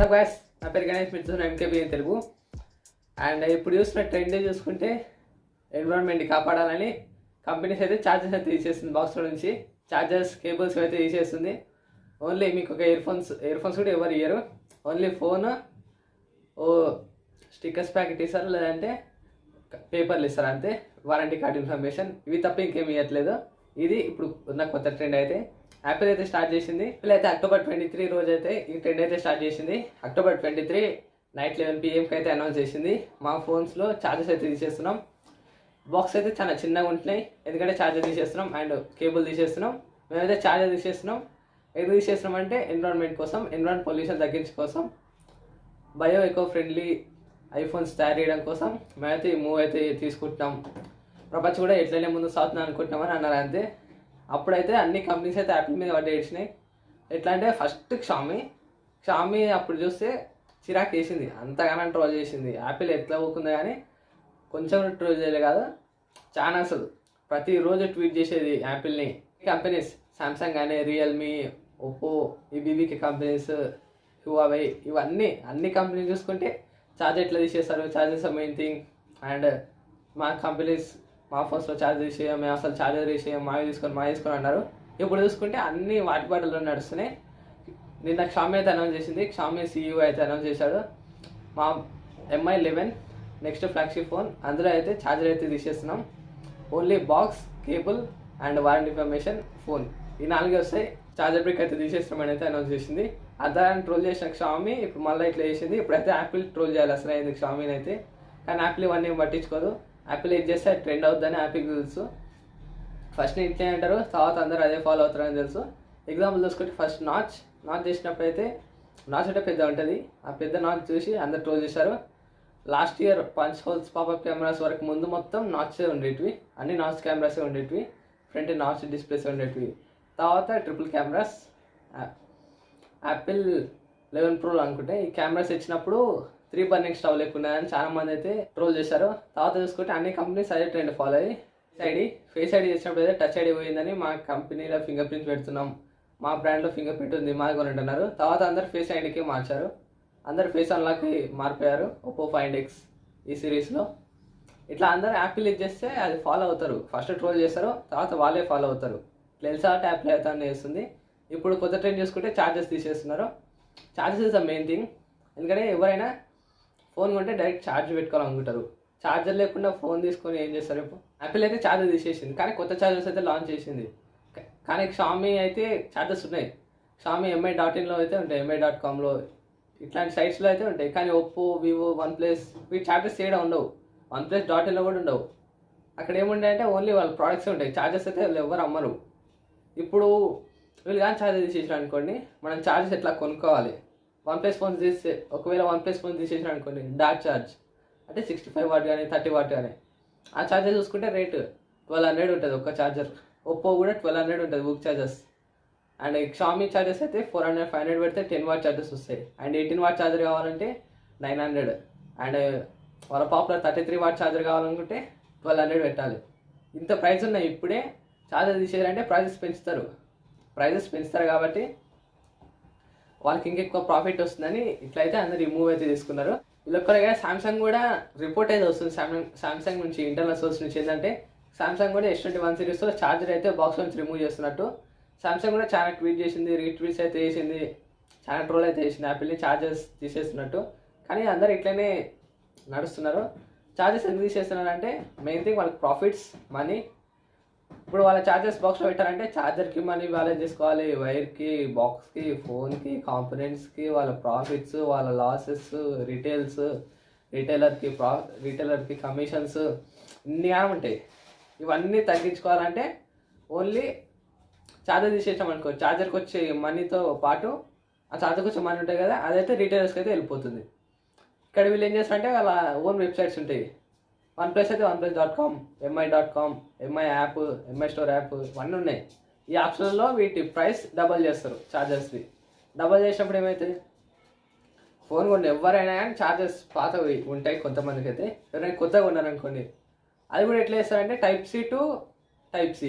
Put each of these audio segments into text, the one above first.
WhatsApp guys, నా పేరు గణేష్, మీరు చూసిన ఎంకేబీ ఇన్ తెలుగు. అండ్ ఇప్పుడు చూస్తున్న ట్రెండ్ చూసుకుంటే ఎన్విరాన్మెంట్ని కాపాడాలని కంపెనీస్ అయితే ఛార్జెస్ అయితే తీసేస్తుంది. బాక్స్లో నుంచి ఛార్జర్స్ కేబుల్స్ అయితే తీసేస్తుంది. ఓన్లీ మీకు ఒక ఇయర్ ఫోన్స్ కూడా ఎవరు ఇయ్యరు. ఓన్లీ ఫోన్ ఓ స్టిక్కర్స్ ప్యాకెట్ ఇస్తారు, లేదంటే పేపర్లు ఇస్తారు, అంతే. వారంటీ కార్డ్ ఇన్ఫర్మేషన్, ఇవి తప్ప ఇంకేం ఇవ్వట్లేదు. ఇది ఇప్పుడు ఉన్న కొత్త ట్రెండ్ అయితే యాపిల్ అయితే స్టార్ట్ చేసింది. యాపిల్ అయితే అక్టోబర్ 23 రోజు అయితే ఈ ట్రెండ్ అయితే స్టార్ట్ చేసింది. అక్టోబర్ 23 నైట్ 11 PM అయితే అనౌన్స్ చేసింది. మా ఫోన్స్లో ఛార్జెస్ అయితే తీసేస్తున్నాం. బాక్స్ అయితే చాలా చిన్నగా ఉంటున్నాయి, ఎందుకంటే ఛార్జర్ తీసేస్తున్నాం అండ్ కేబుల్ తీసేస్తున్నాం. మేమైతే ఛార్జర్ తీసేస్తున్నాం. ఎందుకు తీసేస్తున్నాం అంటే ఎన్విరాన్మెంట్ కోసం, ఎన్విరాన్మెంట్ పొల్యూషన్ తగ్గించడం కోసం, బయో ఎకో ఫ్రెండ్లీ ఐఫోన్స్ తయారు చేయడం కోసం మేమైతే ఈ మూవ్ అయితే తీసుకుంటున్నాం. ప్రపంచం కూడా ఎట్లనే ముందు సాగుతున్నాం అనుకుంటున్నామని అన్నారు, అంతే. అప్పుడైతే అన్ని కంపెనీస్ అయితే యాపిల్ మీద పడ్డ ఏడ్చినాయి. ఎట్లా అంటే ఫస్ట్ షామీ అప్పుడు చూస్తే చిరాకు వేసింది, అంతగానో ట్రోల్ చేసింది. యాపిల్ ఎట్లా ఊకుందో కానీ కొంచెం ట్రోల్ చేయలే కాదు, చాలా అసలు ప్రతిరోజు ట్వీట్ చేసేది యాపిల్ని. కంపెనీస్ సామ్సంగ్ కానీ, రియల్మీ, ఒప్పో, ఈ బీబీకే కంపెనీస్, హువావే, ఇవన్నీ అన్ని కంపెనీలు చూసుకుంటే ఛార్జ్ ఎట్లా తీసేస్తారు, ఛార్జెస్ మెయిన్ థింగ్. అండ్ మా కంపెనీస్ మా ఫోన్స్లో ఛార్జ్ తీసేయం, మేము అసలు ఛార్జర్ తీసేయం, మావి తీసుకొని అన్నారు. ఇప్పుడు చూసుకుంటే అన్ని వాటి బాటల్లో నడుస్తున్నాయి. నిన్న షామీ అయితే అనౌన్స్ చేసింది, షామీ CEO అయితే అనౌన్స్ చేశాడు. మా MI 11 నెక్స్ట్ ఫ్లాగ్షిప్ ఫోన్, అందులో అయితే ఛార్జర్ అయితే తీసేస్తున్నాం. Only box, cable and warranty information, phone, ఈ 4 వస్తాయి. ఛార్జర్ బ్రేక్ అయితే తీసేస్తున్నామని అయితే అనౌన్స్ చేసింది. అదాన్ని ట్రోల్ చేసిన షామీ ఇప్పుడు మళ్ళీ ఇట్లా చేసింది. ఇప్పుడైతే యాపిల్ ట్రోల్ చేయాలి అసలు ఎందుకు షామీని అయితే, కానీ యాపిల్ ఇవన్నీ పట్టించుకోదు. యాపిల్ ఏది చేస్తే ట్రెండ్ అవుతుందని యాపిల్ తెలుసు. ఫస్ట్ ఇట్లే అంటారు, తర్వాత అందరూ అదే ఫాలో అవుతారని తెలుసు. ఎగ్జాంపుల్ చూసుకుంటే ఫస్ట్ నాచ్ చేసినప్పుడు అయితే నాచ్ అంటే పెద్ద ఉంటుంది, ఆ పెద్ద నాచ్ చూసి అందరు ట్రోల్ చేశారు. Last year punch holes popup cameras వరకు ముందు మొత్తం నాచే ఉండేటివి, అన్ని నాచ్ కెమెరాసే ఉండేటివి, ఫ్రంట్ నాచ్ డిస్ప్లేస్ ఉండేటివి. తర్వాత ట్రిపుల్ కెమెరాస్ యాపిల్ 11 Pro అనుకుంటే ఈ కెమెరాస్ ఇచ్చినప్పుడు 3 బర్నింగ్ స్టవ్ లేకున్నాయని చాలా మంది అయితే ట్రోల్ చేశారు. తర్వాత చూసుకుంటే అన్ని కంపెనీస్ అదే ట్రెండ్ ఫాలో అయ్యి ఫేస్ ఐడి చేసినప్పుడు అయితే టచ్ ఐడి పోయిందని మా కంపెనీలో ఫింగర్ ప్రింట్స్ పెడుతున్నాం, మా బ్రాండ్లో ఫింగర్ ప్రింట్ ఉంది మాది కొని అంటున్నారు. తర్వాత అందరు ఫేస్ ఐడికి మార్చారు, అందరు ఫేస్ అన్లాక్కి మారిపోయారు. ఒప్పో 5X ఈ సిరీస్లో ఇట్లా అందరు యాపిల్ ఇది చేస్తే అది ఫాలో అవుతారు. ఫస్ట్ ట్రోల్ చేస్తారు, తర్వాత వాళ్ళే ఫాలో అవుతారు. తెలుసా యాపిల్ అయితే అని చేస్తుంది. ఇప్పుడు కొత్త ట్రెండ్ చూసుకుంటే ఛార్జెస్ తీసేస్తున్నారు. Charges is the main thing, ఎందుకంటే ఎవరైనా ఫోన్ కొంటే డైరెక్ట్ ఛార్జ్ పెట్టుకోవాలనుకుంటారు. ఛార్జర్ లేకుండా ఫోన్ తీసుకొని ఏం చేస్తారు? ఇప్పుడు యాపిల్ అయితే ఛార్జర్ తీసేసింది, కానీ కొత్త ఛార్జర్స్ అయితే లాంచ్ చేసింది. కానీ షామీ అయితే ఛార్జర్స్ ఉన్నాయి. షామీ MI.inలో అయితే ఉంటాయి, MI.comలో ఇట్లాంటి సైట్స్లో అయితే ఉంటాయి. కానీ ఒప్పో, వివో, OnePlus వీటి ఛార్జెస్ చేయడం ఉండవు. OnePlus.inలో కూడా ఉండవు. అక్కడ ఏముంటాయి అంటే ఓన్లీ వాళ్ళ ప్రోడక్ట్స్ ఉంటాయి, ఛార్జెస్ అయితే వాళ్ళు ఎవరు అమ్మరు. ఇప్పుడు వీళ్ళు కానీ ఛార్జర్ తీసేసారు అనుకోండి, మనం ఛార్జెస్ ఎట్లా కొనుక్కోవాలి? OnePlus ఫోన్స్ తీస్తే ఒకవేళ OnePlus ఫోన్ తీసేసారు అనుకోండి, డాట్ ఛార్జ్ అంటే 65 వాట్ కానీ 30 వాట్ కానీ, ఆ ఛార్జర్ చూసుకుంటే రేటు 1200 ఉంటుంది ఒక్క ఛార్జర్. ఒప్పో కూడా 1200 ఉంటుంది book charges. And Xiaomi charges అయితే 400, 500 పెడితే 10 వాట్ ఛార్జెస్ వస్తాయి. అండ్ 18 వాట్ ఛార్జర్ కావాలంటే 900. అండ్ వాళ్ళ పాపులర్ 33 వాట్ ఛార్జర్ కావాలనుకుంటే 1200 పెట్టాలి. ఇంత ప్రైస్ ఉన్నాయి. ఇప్పుడే ఛార్జర్ తీసేయాలంటే ప్రైజెస్ పెంచుతారు కాబట్టి వాళ్ళకి ఇంకెక్కువ ప్రాఫిట్ వస్తుందని ఇట్లయితే అందరు ఈ మూవ్ అయితే తీసుకున్నారు. వీళ్ళొక్కరిగా సామ్సంగ్ కూడా రిపోర్ట్ అయితే వస్తుంది సామ్సంగ్ నుంచి, ఇంటర్నల్ సోర్స్ నుంచి. ఏంటంటే సామ్సంగ్ కూడా S21 సిరీస్లో ఛార్జర్ అయితే బాక్స్ నుంచి రిమూవ్ చేస్తున్నట్టు సామ్సంగ్ కూడా చాలా ట్వీట్ చేసింది, రీట్వీట్స్ అయితే చేసింది, చాలా ట్రోల్ అయితే చేసింది యాపిల్ని ఛార్జెస్ తీసేస్తున్నట్టు. కానీ అందరు ఇట్లనే నడుస్తున్నారు. ఛార్జెస్ ఎందుకు తీసేస్తున్నారు అంటే మెయిన్ థింగ్ వాళ్ళకి ప్రాఫిట్స్, మనీ. ఇప్పుడు వాళ్ళ ఛార్జెస్ బాక్స్లో పెట్టారంటే ఛార్జర్కి మనీ వాళ్ళే తీసుకోవాలి, వైర్కి, బాక్స్కి, ఫోన్కి, కాంపోనెంట్స్కి, వాళ్ళ ప్రాఫిట్స్, వాళ్ళ లాసెస్, రీటైలర్కి కమిషన్స్, ఇన్ని కాలం ఉంటాయి. ఇవన్నీ తగ్గించుకోవాలంటే ఓన్లీ ఛార్జర్ తీసేసామనుకో, ఛార్జర్కి వచ్చే మనీతో పాటు ఆ ఛార్జర్కి వచ్చే మనీ ఉంటాయి కదా, అదైతే రీటైలర్స్కి అయితే వెళ్ళిపోతుంది. ఇక్కడ వీళ్ళు ఏం చేస్తారంటే వాళ్ళ ఓన్ వెబ్సైట్స్ ఉంటాయి. OnePlus అయితే OnePlus.com, MI.com, MI app, MI store app, ఇవన్నీ ఉన్నాయి. ఈ యాప్స్లలో వీటి ప్రైస్ డబల్ చేస్తారు, ఛార్జర్స్వి. డబల్ చేసినప్పుడు ఏమవుతుంది? ఫోన్ కొన్ని ఎవరైనా కానీ ఛార్జెస్ పాతవి ఉంటాయి కొంతమందికి అయితే. ఎవరైనా కొత్తగా ఉన్నారనుకోండి, అది కూడా ఎట్లా చేస్తారంటే Type-C to Type-C,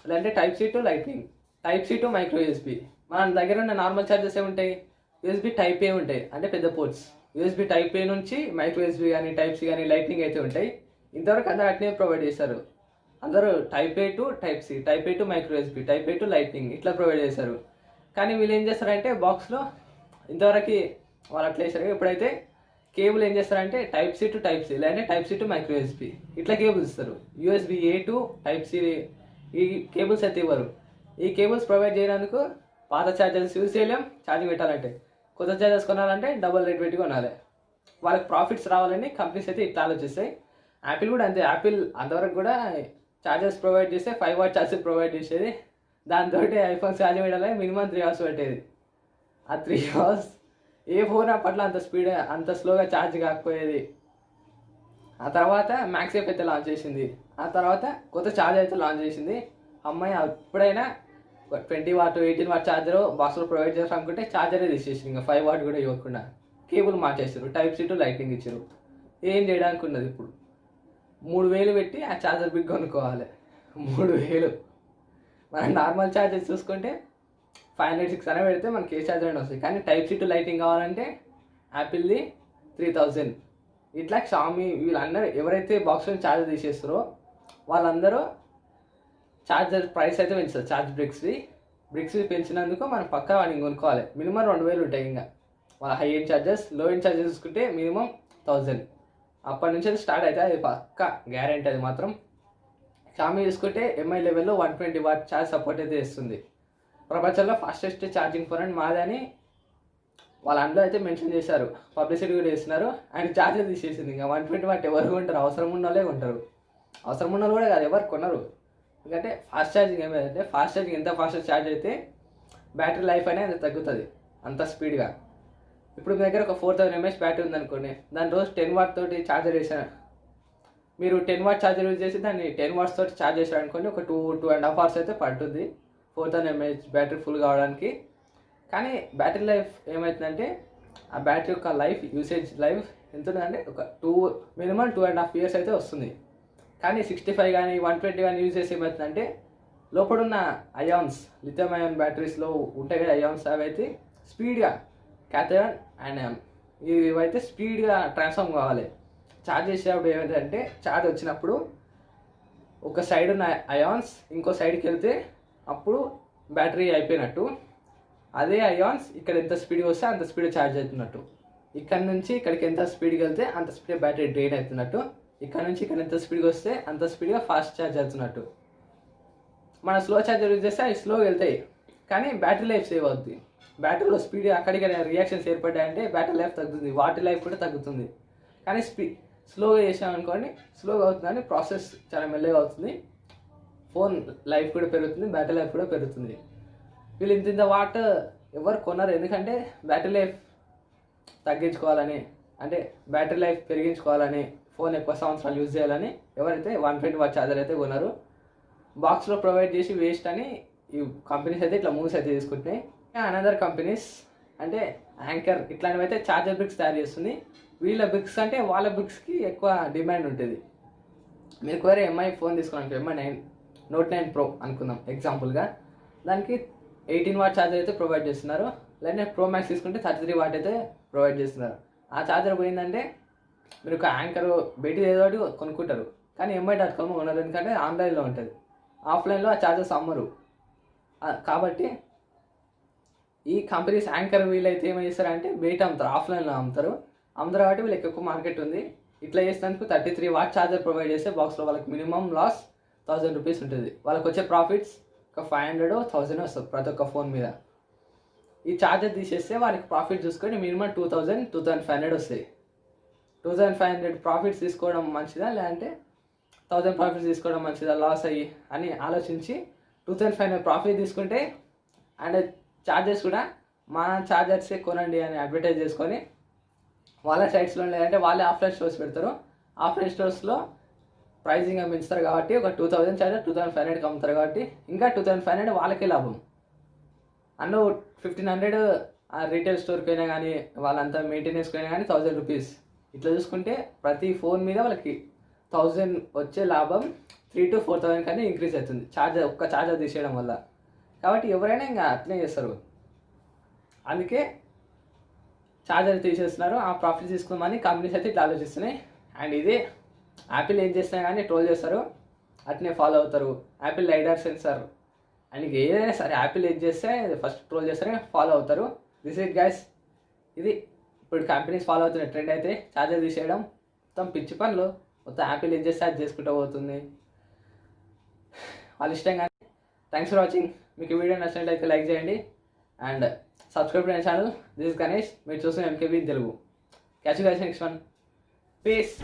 లేదంటే Type-C to Lightning, Type-C to micro USB. మన దగ్గర ఉన్న నార్మల్ ఛార్జెస్ ఏముంటాయి? యూఎస్బి టైప్ ఏ ఉంటాయి, అంటే పెద్ద పోర్ట్స్. యూఎస్బి టైప్ ఏ నుంచి మైక్రో యూఎస్బి కానీ టైప్ సి కానీ లైట్నింగ్ అయితే ఉంటాయి. ఇంతవరకు అందరూ అట్నే ప్రొవైడ్ చేశారు. అందరూ type A to type C, type A to micro USB, type A to lightning ఇట్లా ప్రొవైడ్ చేశారు. కానీ వీళ్ళు ఏం చేస్తారంటే బాక్స్లో ఇంతవరకు వాళ్ళు అట్లా వేసారు. ఇప్పుడైతే కేబుల్ ఏం చేస్తారంటే type C to type C, లేదంటే type C to micro USB ఇట్లా కేబుల్స్ ఇస్తారు. USB A to type C ఈ కేబుల్స్ అయితే ఇవ్వరు. ఈ కేబుల్స్ ప్రొవైడ్ చేయడానికి పాత ఛార్జర్స్ యూజ్ చేయలేం. ఛార్జింగ్ పెట్టాలంటే కొత్త ఛార్జర్స్ కొనాలంటే డబల్ రేట్ పెట్టి కొనాలి. వాళ్ళకి ప్రాఫిట్స్ రావాలని కంపెనీస్ అయితే ఇట్లా ఆలోచిస్తాయి. యాపిల్ కూడా అంతే. యాపిల్ అంతవరకు కూడా ఛార్జర్స్ ప్రొవైడ్ చేస్తే 5 వాట్ ఛార్జర్ ప్రొవైడ్ చేసేది. దాంతో ఐఫోన్ ఛార్జింగ్ పెట్టాలి మినిమం 3 hours పట్టేది. ఆ 3 hours ఏ ఫోన్ అప్పట్లో అంత స్పీడ్ అంత స్లోగా ఛార్జ్ కాకపోయేది. ఆ తర్వాత మ్యాక్సేఫ్ అయితే లాంచ్ చేసింది. ఆ తర్వాత కొత్త ఛార్జర్ అయితే లాంచ్ చేసింది. అమ్మాయి ఎప్పుడైనా 20 వాట్ 18 వాట్ ఛార్జర్ బాక్స్లో ప్రొవైడ్ చేస్తారు అనుకుంటే ఛార్జరే తీసేసింది. ఇంకా 5 వాట్ కూడా ఇవ్వకుండా కేబుల్ మార్చేసారు. టైప్ సి టు లైటింగ్ ఇచ్చారు. ఏం చేయడానికి ఉన్నది ఇప్పుడు? 3000 పెట్టి ఆ ఛార్జర్ బిగ్ కొనుక్కోవాలి. 3000. మనం నార్మల్ ఛార్జర్ చూసుకుంటే 500 600 పెడితే మనకి ఏ ఛార్జర్ అయినా వస్తుంది. కానీ టైప్ సి టు లైటింగ్ కావాలంటే యాపిల్ది 3000. ఇట్లా షామీ వీళ్ళందరూ ఎవరైతే బాక్స్లో ఛార్జర్ తీసేస్తారో వాళ్ళందరూ ఛార్జర్ ప్రైస్ అయితే పెంచుతారు. ఛార్జ్ బ్రిక్స్వి పెంచినందుకు మనం పక్కా వాడిని కొనుక్కోవాలి. మినిమం 2000 ఉంటాయి. ఇంకా వాళ్ళ హై ఎండ్ ఛార్జెస్, లో ఎండ్ ఛార్జెస్ చూసుకుంటే మినిమం 1000. అప్పటి నుంచి అది స్టార్ట్ అవుతుంది. అది పక్కా గ్యారెంటీ. అది మాత్రం షామీ చూసుకుంటే ఎంఐ లెవెల్లో 120 వాట్ ఛార్జ్ సపోర్ట్ అయితే ఇస్తుంది. ప్రపంచంలో ఫాస్టెస్ట్ ఛార్జింగ్ ఫోన్ అని మాదని వాళ్ళ అందులో అయితే మెన్షన్ చేశారు. పబ్లిసిటీ కూడా చేస్తున్నారు. అండ్ ఛార్జర్ తీసేసింది. ఇంకా 120 వాట్ ఎవరు కొంటారు? అవసరం ఉన్న వాళ్ళే కొంటారు. అవసరం ఉన్న కూడా కాదు, ఎవరు కొనరు. ఎందుకంటే ఫాస్ట్ ఛార్జింగ్ ఏమైందంటే ఫాస్ట్ ఛార్జింగ్ ఎంత ఫాస్ట్ ఛార్జ్ అయితే బ్యాటరీ లైఫ్ అనేది తగ్గుతుంది అంత స్పీడ్గా. ఇప్పుడు మీ దగ్గర ఒక 4000 mAh బ్యాటరీ ఉందనుకోండి, దాని రోజు 10 వాట్ తోటి ఛార్జర్ వేసాను. మీరు 10 వాట్ ఛార్జర్ యూజ్ చేసి దాన్ని 10 watts తోటి ఛార్జ్ చేశారు అనుకోండి, ఒక 2.5 hours అయితే పడుతుంది 4000 mAh బ్యాటరీ ఫుల్ కావడానికి. కానీ బ్యాటరీ లైఫ్ ఏమవుతుందంటే ఆ బ్యాటరీ యొక్క యూసేజ్ లైఫ్ ఎంత ఉంటుందంటే ఒక మినిమం 2.5 years అయితే వస్తుంది. కానీ 65 కానీ 120 కానీ యూజ్ చేసి ఏమవుతుందంటే లోపడున్న అయాన్స్, లిథియం అయాన్ బ్యాటరీస్లో ఉంటాయి కదా అయాన్స్, అవి అయితే స్పీడ్గా క్యాథయోన్ అండ్ యాన్ ఇవైతే స్పీడ్గా ట్రాన్స్ఫార్మ్ కావాలి. ఛార్జ్ చేసేటప్పుడు ఏమైందంటే ఛార్జ్ వచ్చినప్పుడు ఒక సైడ్ ఉన్న అయాన్స్ ఇంకో సైడ్కి వెళ్తే అప్పుడు బ్యాటరీ అయిపోయినట్టు. అదే అయాన్స్ ఇక్కడ ఎంత స్పీడ్గా వస్తే అంత స్పీడ్ ఛార్జ్ అవుతున్నట్టు. ఇక్కడ నుంచి ఇక్కడికి ఎంత స్పీడ్కి వెళ్తే అంత స్పీడ్ బ్యాటరీ డ్రైన్ అవుతున్నట్టు. ఇక్కడ నుంచి ఇక్కడ ఎంత స్పీడ్గా వస్తే అంత స్పీడ్గా ఫాస్ట్ ఛార్జ్ అవుతున్నట్టు. మన స్లో ఛార్జర్ యూజ్ చేస్తే అవి స్లోగా వెళ్తాయి కానీ బ్యాటరీ లైఫ్ సేవ్ అవుతుంది. బ్యాటరీలో స్పీడ్ అక్కడిక్కడ రియాక్షన్స్ ఏర్పడ్డాయంటే బ్యాటరీ లైఫ్ తగ్గుతుంది, వాటర్ లైఫ్ కూడా తగ్గుతుంది. కానీ స్లోగా చేసామనుకోండి స్లోగా అవుతుంది కానీ ప్రాసెస్ చాలా మెల్లగా అవుతుంది. ఫోన్ లైఫ్ కూడా పెరుగుతుంది, బ్యాటరీ లైఫ్ కూడా పెరుగుతుంది. వీళ్ళు ఇంత వాట్ ఎవరు కొన్నారు, ఎందుకంటే బ్యాటరీ లైఫ్ తగ్గించుకోవాలని, అంటే బ్యాటరీ లైఫ్ పెరిగించుకోవాలని, ఫోన్ ఎక్కువ సంవత్సరాలు యూజ్ చేయాలని ఎవరైతే 120 వాట్ ఛార్జర్ అయితే కొన్నారు. బాక్స్లో ప్రొవైడ్ చేసి వేస్ట్ అని ఈ కంపెనీస్ అయితే ఇట్లా మూవ్స్ అయితే తీసుకుంటున్నాయి. అనదర్ కంపెనీస్ అంటే యాంకర్ ఇట్లాంటివి అయితే ఛార్జర్ బ్రిక్స్ తయారు చేస్తుంది. వీళ్ళ బ్రిక్స్ అంటే వాళ్ళ బ్రిక్స్కి ఎక్కువ డిమాండ్ ఉంటుంది. మీరు వేరే ఎంఐ ఫోన్ తీసుకున్నాను, ఎంఐ Note 9 Pro అనుకుందాం ఎగ్జాంపుల్గా, దానికి 18 వాట్ ఛార్జర్ అయితే ప్రొవైడ్ చేస్తున్నారు. లేదంటే ప్రో మ్యాక్స్ తీసుకుంటే 33 వాట్ అయితే ప్రొవైడ్ చేస్తున్నారు. ఆ ఛార్జర్ పోయిందంటే మీరు ఒక యాంకర్ బయట ఏదో ఒకటి కొనుక్కుంటారు కానీ MI.com కొనరు, ఎందుకంటే ఆన్లైన్లో ఉంటుంది. ఆఫ్లైన్లో ఆ ఛార్జర్స్ అమ్మరు. కాబట్టి ఈ కంపెనీస్ యాంకర్ వీళ్ళైతే ఏమై చేస్తారంటే బయట అమ్ముతారు, ఆఫ్లైన్లో అమ్ముతారు కాబట్టి వీళ్ళకి ఎక్కువ మార్కెట్ ఉంది. ఇట్లా చేసినందుకు 33 వాట్ ఛార్జర్ ప్రొవైడ్ చేస్తే బాక్స్లో వాళ్ళకి మినిమం లాస్ 1000 రూపీస్ ఉంటుంది. వాళ్ళకి వచ్చే ప్రాఫిట్స్ ఒక 500 1000 వస్తుంది ప్రతి ఒక్క ఫోన్ మీద. ఈ ఛార్జర్ తీసేస్తే వాళ్ళకి ప్రాఫిట్ చూసుకొని మినిమం 2000 2500 వస్తాయి. 2500 ప్రాఫిట్స్ తీసుకోవడం మంచిదా లేదంటే 1000 ప్రాఫిట్స్ తీసుకోవడం మంచిదా లాస్ అయ్యి అని ఆలోచించి 2500 ప్రాఫిట్ తీసుకుంటే అండ్ ఛార్జెస్ కూడా మా ఛార్జర్సే కొనండి అని అడ్వర్టైజ్ చేసుకొని వాళ్ళ సైట్స్లో లేదంటే వాళ్ళే ఆఫ్లైన్ స్టోర్స్ పెడతారు. ఆఫ్లైన్ స్టోర్స్లో ప్రైజింగ్ పెంచుతారు కాబట్టి ఒక 2000 ఛార్జర్ 2500కి అమ్ముతారు కాబట్టి ఇంకా 2500 వాళ్ళకే లాభం. అన్నో 1500 ఆ రీటైల్ స్టోర్కి అయినా కానీ వాళ్ళంతా మెయింటెనెన్స్కి అయినా కానీ 1000 రూపీస్. ఇట్లా చూసుకుంటే ప్రతి ఫోన్ మీద వాళ్ళకి 1000 వచ్చే లాభం 3,000 to 4,000 కానీ ఇంక్రీజ్ అవుతుంది ఒక్క ఛార్జర్ తీసేయడం వల్ల. కాబట్టి ఎవరైనా ఇంకా అట్లే చేస్తారు. అందుకే ఛార్జర్ తీసేస్తున్నారు. ఆ ప్రాఫిట్ తీసుకోమని కంపెనీస్ అయితే ఇట్లా ఆలోచిస్తున్నాయి. అండ్ ఇదే యాపిల్ ఏం చేసినా కానీ ట్రోల్ చేస్తారు, అట్నే ఫాలో అవుతారు. యాపిల్ లైడార్ సెన్సార్ అండ్ ఏదైనా సరే యాపిల్ ఏం చేస్తే ఫస్ట్ ట్రోల్ చేస్తారు, ఫాలో అవుతారు. This it guys. ఇది ఇప్పుడు కంపెనీస్ ఫాలో అవుతున్న ట్రెండ్ అయితే ఛార్జర్ తీసేయడం. మొత్తం పిచ్చి పనులు, మొత్తం యాపిల్ ఏం చేస్తే అది చేసుకుంటూ పోతుంది వాళ్ళ ఇష్టం. కానీ థ్యాంక్స్ ఫర్ వాచింగ్. మీకు ఈ వీడియో నచ్చినట్లయితే లైక్ చేయండి అండ్ సబ్స్క్రైబ్ అయిన ఛానల్. దిస్ గణేష్, మీరు చూస్తున్న MKB Telugu. Catch you guys next one. Piece.